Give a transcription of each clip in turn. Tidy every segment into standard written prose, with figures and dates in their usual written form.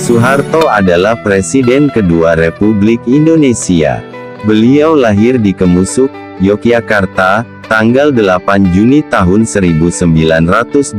Soeharto adalah Presiden kedua Republik Indonesia. Beliau lahir di Kemusuk, Yogyakarta, tanggal 8 Juni tahun 1921.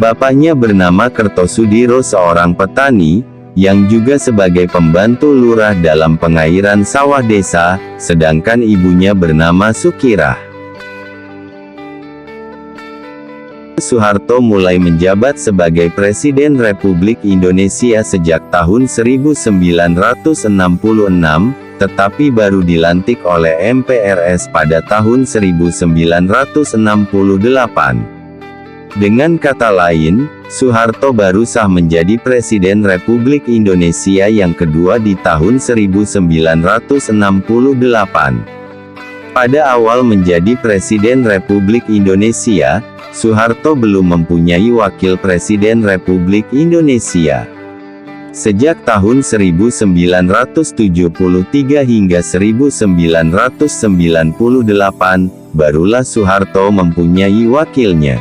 Bapaknya bernama Kertosudiro, seorang petani, yang juga sebagai pembantu lurah dalam pengairan sawah desa, sedangkan ibunya bernama Sukirah. Soeharto mulai menjabat sebagai Presiden Republik Indonesia sejak tahun 1966, tetapi baru dilantik oleh MPRS pada tahun 1968. Dengan kata lain, Soeharto baru sah menjadi Presiden Republik Indonesia yang kedua di tahun 1968. Pada awal menjadi Presiden Republik Indonesia, Soeharto belum mempunyai Wakil Presiden Republik Indonesia. Sejak tahun 1973 hingga 1998, barulah Soeharto mempunyai wakilnya.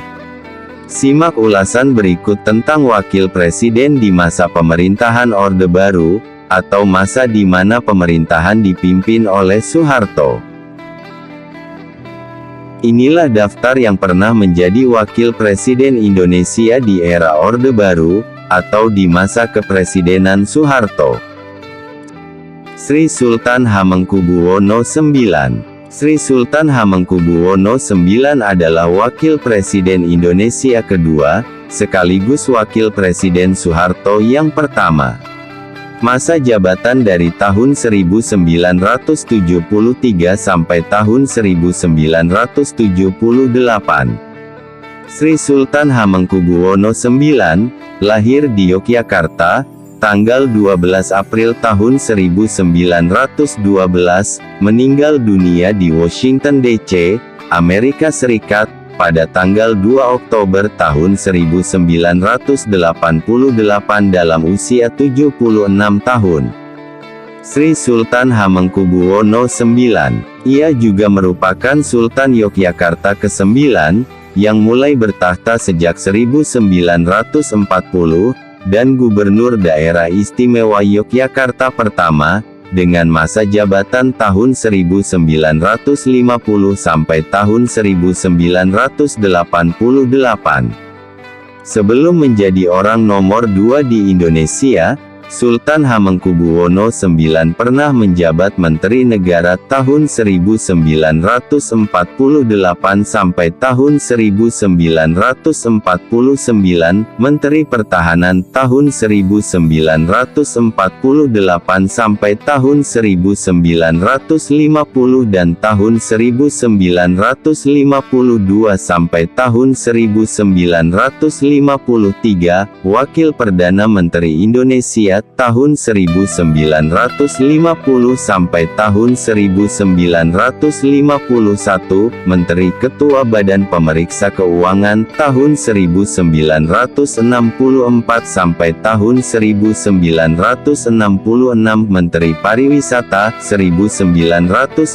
Simak ulasan berikut tentang Wakil Presiden di masa pemerintahan Orde Baru, atau masa di mana pemerintahan dipimpin oleh Soeharto. Inilah daftar yang pernah menjadi Wakil Presiden Indonesia di era Orde Baru, atau di masa kepresidenan Soeharto. Sri Sultan Hamengkubuwono IX. Sri Sultan Hamengkubuwono IX adalah Wakil Presiden Indonesia kedua, sekaligus Wakil Presiden Soeharto yang pertama. Masa jabatan dari tahun 1973 sampai tahun 1978. Sri Sultan Hamengkubuwono IX, lahir di Yogyakarta, tanggal 12 April tahun 1912, meninggal dunia di Washington DC, Amerika Serikat, pada tanggal 2 Oktober tahun 1988 dalam usia 76 tahun. Sri Sultan Hamengkubuwono IX. Ia juga merupakan Sultan Yogyakarta ke-9, yang mulai bertahta sejak 1940, dan Gubernur Daerah Istimewa Yogyakarta pertama, dengan masa jabatan tahun 1950 sampai tahun 1988. Sebelum menjadi orang nomor 2 di Indonesia, Sultan Hamengkubuwono IX pernah menjabat Menteri Negara tahun 1948 sampai tahun 1949, Menteri Pertahanan tahun 1948 sampai tahun 1950 dan tahun 1952 sampai tahun 1953, Wakil Perdana Menteri Indonesia tahun 1950 sampai tahun 1951, Menteri Ketua Badan Pemeriksa Keuangan tahun 1964 sampai tahun 1966, Menteri Pariwisata 1966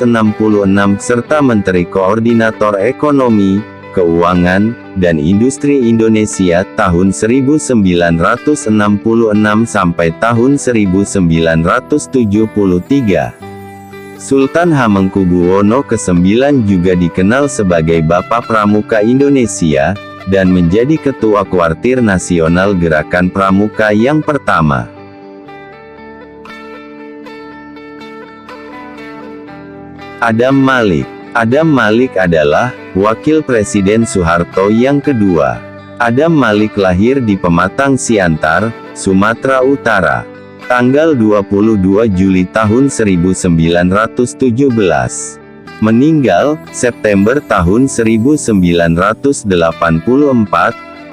serta Menteri Koordinator Ekonomi, Keuangan, dan Industri Indonesia tahun 1966 sampai tahun 1973. Sultan Hamengkubuwono ke-9 juga dikenal sebagai Bapak Pramuka Indonesia, dan menjadi Ketua Kuartir Nasional Gerakan Pramuka yang pertama. Adam Malik. Adam Malik adalah Wakil Presiden Soeharto yang kedua. Adam Malik lahir di Pematang Siantar, Sumatera Utara, tanggal 22 Juli tahun 1917. Meninggal September tahun 1984,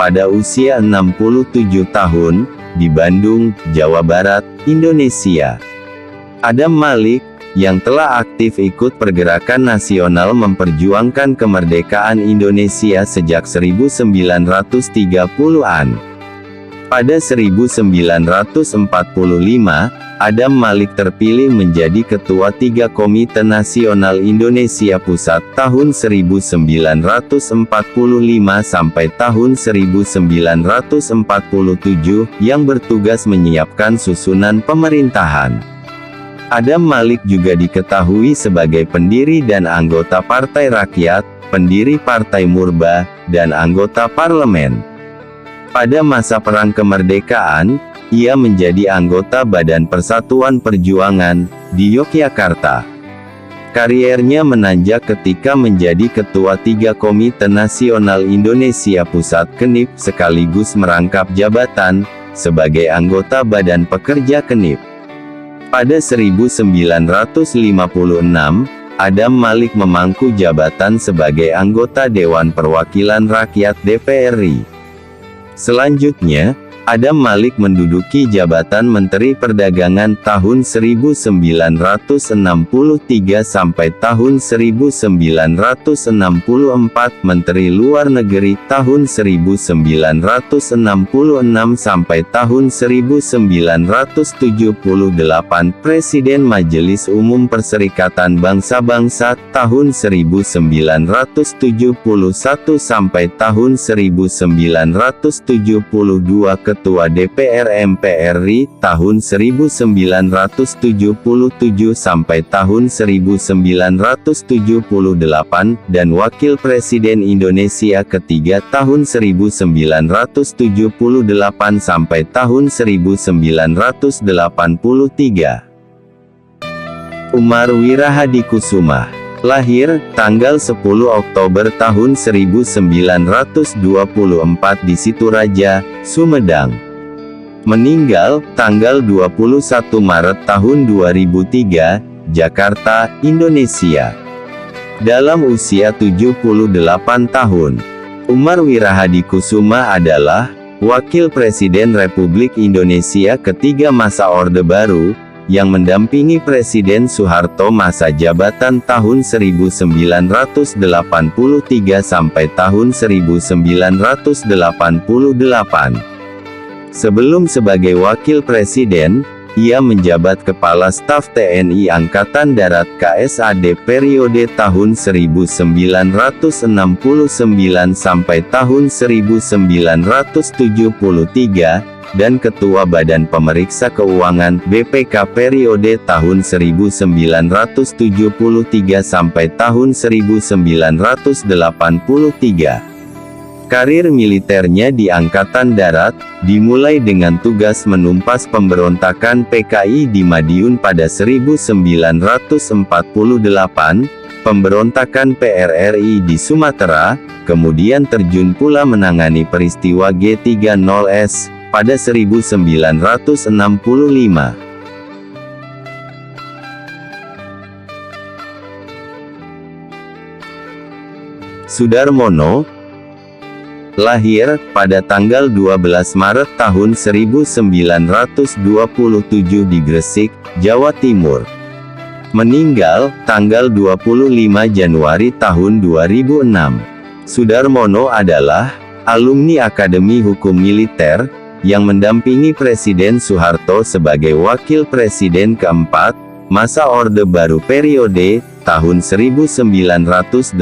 pada usia 67 tahun, di Bandung, Jawa Barat, Indonesia. Adam Malik, yang telah aktif ikut pergerakan nasional memperjuangkan kemerdekaan Indonesia sejak 1930-an. Pada 1945, Adam Malik terpilih menjadi Ketua 3 Komite Nasional Indonesia Pusat tahun 1945 sampai tahun 1947, yang bertugas menyiapkan susunan pemerintahan. Adam Malik juga diketahui sebagai pendiri dan anggota Partai Rakyat, pendiri Partai Murba, dan anggota parlemen. Pada masa Perang Kemerdekaan, ia menjadi anggota Badan Persatuan Perjuangan di Yogyakarta. Kariernya menanjak ketika menjadi Ketua 3 Komite Nasional Indonesia Pusat KNIP sekaligus merangkap jabatan sebagai anggota Badan Pekerja KNIP. Pada 1956, Adam Malik memangku jabatan sebagai anggota Dewan Perwakilan Rakyat (DPR RI). Selanjutnya, Adam Malik menduduki jabatan Menteri Perdagangan tahun 1963 sampai tahun 1964, Menteri Luar Negeri tahun 1966 sampai tahun 1978, Presiden Majelis Umum Perserikatan Bangsa-Bangsa tahun 1971 sampai tahun 1972, Ketua DPR MPR RI tahun 1977 sampai tahun 1978, dan Wakil Presiden Indonesia ketiga tahun 1978 sampai tahun 1983. Umar Wirahadikusuma lahir tanggal 10 Oktober tahun 1924 di Situraja, Sumedang. Meninggal tanggal 21 Maret tahun 2003, Jakarta, Indonesia. Dalam usia 78 tahun, Umar Wirahadikusuma adalah Wakil Presiden Republik Indonesia ketiga masa Orde Baru, yang mendampingi Presiden Soeharto masa jabatan tahun 1983 sampai tahun 1988. Sebelum sebagai Wakil Presiden, ia menjabat Kepala Staf TNI Angkatan Darat (KSAD) periode tahun 1969 sampai tahun 1973, dan Ketua Badan Pemeriksa Keuangan (BPK) periode tahun 1973 sampai tahun 1983. Karir militernya di Angkatan Darat dimulai dengan tugas menumpas pemberontakan PKI di Madiun pada 1948, pemberontakan PRRI di Sumatera, kemudian terjun pula menangani peristiwa G30S pada 1965. Sudarmono lahir pada tanggal 12 Maret tahun 1927 di Gresik, Jawa Timur. Meninggal tanggal 25 Januari tahun 2006. Sudarmono adalah alumni Akademi Hukum Militer yang mendampingi Presiden Soeharto sebagai Wakil Presiden keempat masa Orde Baru periode tahun 1988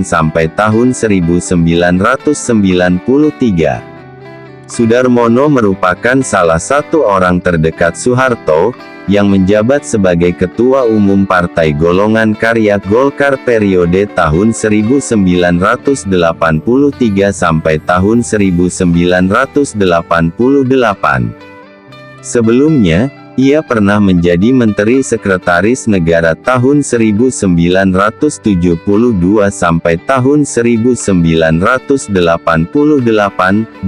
sampai tahun 1993. Sudarmono merupakan salah satu orang terdekat Soeharto, yang menjabat sebagai Ketua Umum Partai Golongan Karya Golkar periode tahun 1983 sampai tahun 1988. Sebelumnya, ia pernah menjadi Menteri Sekretaris Negara tahun 1972 sampai tahun 1988,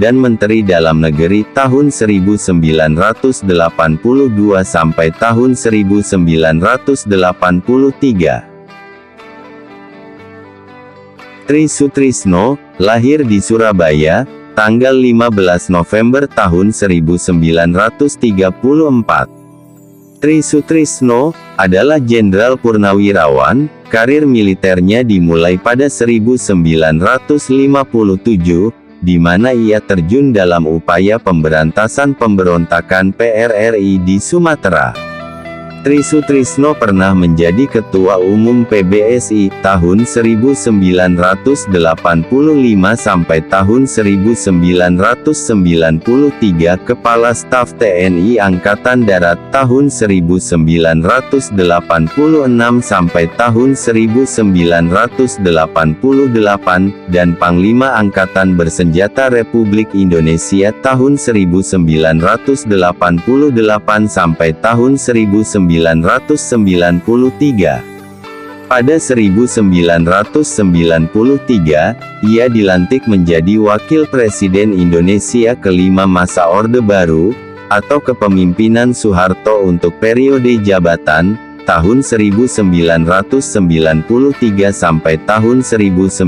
dan Menteri Dalam Negeri tahun 1982 sampai tahun 1983. Tri Sutrisno lahir di Surabaya, tanggal 15 November tahun 1934. Tri Sutrisno adalah Jenderal Purnawirawan. Karir militernya dimulai pada 1957, di mana ia terjun dalam upaya pemberantasan pemberontakan PRRI di Sumatera. Tri Sutrisno pernah menjadi Ketua Umum PBSI tahun 1985 sampai tahun 1993, Kepala Staf TNI Angkatan Darat tahun 1986 sampai tahun 1988, dan Panglima Angkatan Bersenjata Republik Indonesia tahun 1988 sampai tahun 1993. Pada 1993, ia dilantik menjadi Wakil Presiden Indonesia kelima masa Orde Baru, atau kepemimpinan Soeharto untuk periode jabatan, tahun 1993 sampai tahun 1998.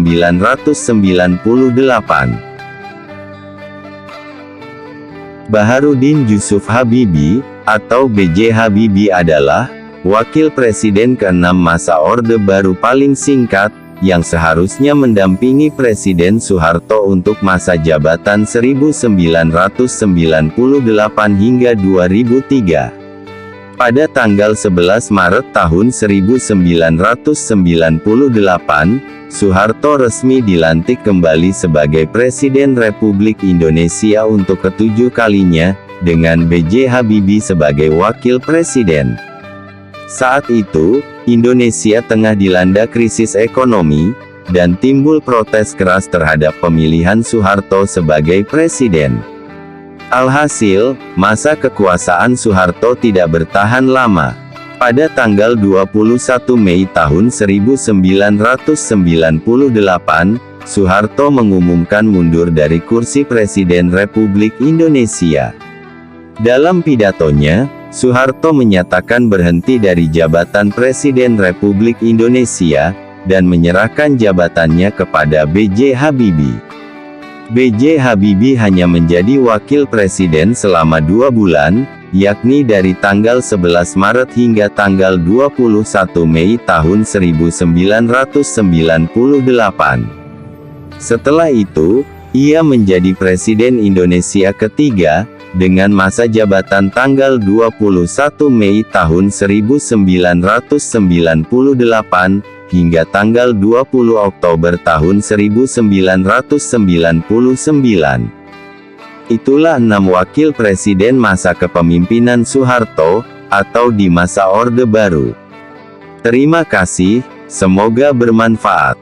Baharudin Yusuf Habibie, atau B.J. Habibie adalah Wakil Presiden ke-6 masa Orde Baru paling singkat, yang seharusnya mendampingi Presiden Soeharto untuk masa jabatan 1998 hingga 2003. Pada tanggal 11 Maret tahun 1998, Soeharto resmi dilantik kembali sebagai Presiden Republik Indonesia untuk ke-7 kalinya, dengan B.J. Habibie sebagai Wakil Presiden. Saat itu, Indonesia tengah dilanda krisis ekonomi, dan timbul protes keras terhadap pemilihan Soeharto sebagai Presiden. Alhasil, masa kekuasaan Soeharto tidak bertahan lama. Pada tanggal 21 Mei tahun 1998, Soeharto mengumumkan mundur dari kursi Presiden Republik Indonesia. Dalam pidatonya, Soeharto menyatakan berhenti dari jabatan Presiden Republik Indonesia, dan menyerahkan jabatannya kepada B.J. Habibie. B.J. Habibie hanya menjadi Wakil Presiden selama 2 bulan, yakni dari tanggal 11 Maret hingga tanggal 21 Mei tahun 1998. Setelah itu, ia menjadi Presiden Indonesia ketiga, dengan masa jabatan tanggal 21 Mei tahun 1998, hingga tanggal 20 Oktober tahun 1999. Itulah 6 Wakil Presiden masa kepemimpinan Soeharto, atau di masa Orde Baru. Terima kasih, semoga bermanfaat.